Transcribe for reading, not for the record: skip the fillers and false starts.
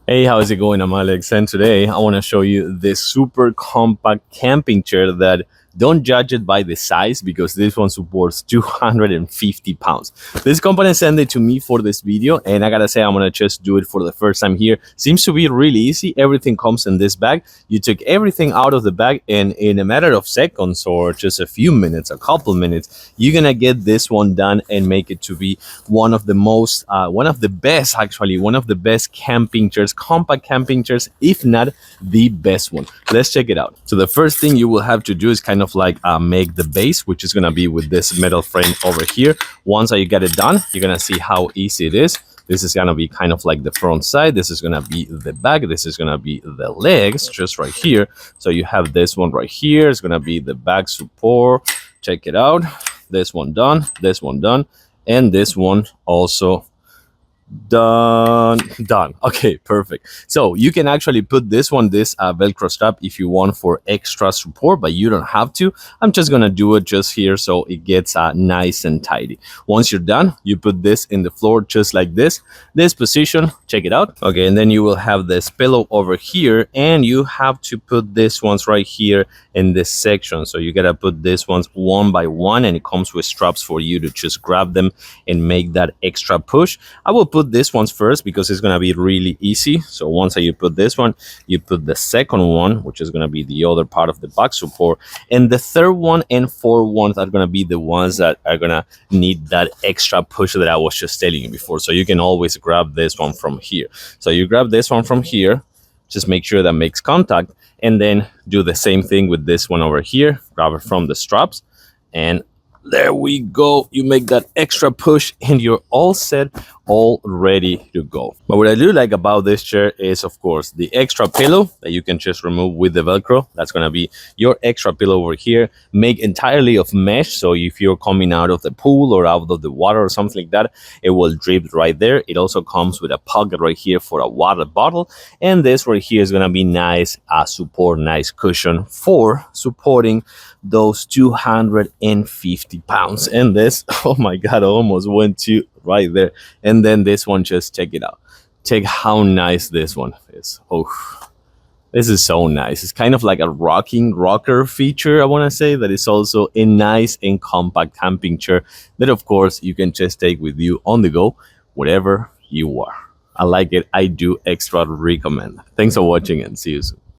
Hey, how's it going? I'm Alex, and today I want to show you this super compact camping chair that don't judge it by the size because this one supports 250 pounds. This company sent it to me for this video, and I gotta say, I'm gonna just do it for the first time here. Seems to be really easy. Everything comes in this bag. You took everything out of the bag, and in a matter of seconds or just a few minutes, a couple minutes, you're gonna get this one done and make it to be one of the best camping chairs, compact camping chairs, if not the best one. Let's check it out. So the first thing you will have to do is kind of like make the base, which is gonna be with this metal frame over here. Once you get it done, you're gonna see how easy it is. This is gonna be kind of like the front side. This is gonna be the back. This is gonna be the legs, just right here. So you have this one right here. It's gonna be the back support. Check it out. This one done. This one done. And this one also done. Okay, perfect. So you can actually put this velcro strap if you want for extra support, but you don't have to. I'm just gonna do it just here so it gets nice and tidy. Once you're done, you put this in the floor just like this position. Check it out. Okay, and then you will have this pillow over here, and you have to put this ones right here in this section. So you gotta put this ones one by one, and it comes with straps for you to just grab them and make that extra push. I will put this ones first because it's gonna be really easy. So once you put this one, you put the second one, which is gonna be the other part of the back support, and the third one and fourth ones are gonna be the ones that are gonna need that extra push that I was just telling you before. So you can always grab this one from here. So you grab this one from here, just make sure that makes contact, and then do the same thing with this one over here. Grab it from the straps, and there we go. You make that extra push and you're all set, all ready to go. But what I do like about this chair is, of course, the extra pillow that you can just remove with the velcro. That's going to be your extra pillow over here, made entirely of mesh. So if you're coming out of the pool or out of the water or something like that, it will drip right there. It also comes with a pocket right here for a water bottle, and this right here is going to be nice support, nice cushion for supporting those 250 pounds. And this, oh my god, I almost went to right there. And then this one, just check it out. Check how nice this one is. Oh, this is so nice. It's kind of like a rocker feature, I want to say, that is also a nice and compact camping chair that, of course, you can just take with you on the go wherever you are. I like it. I do extra recommend. Thanks for watching, and see you soon.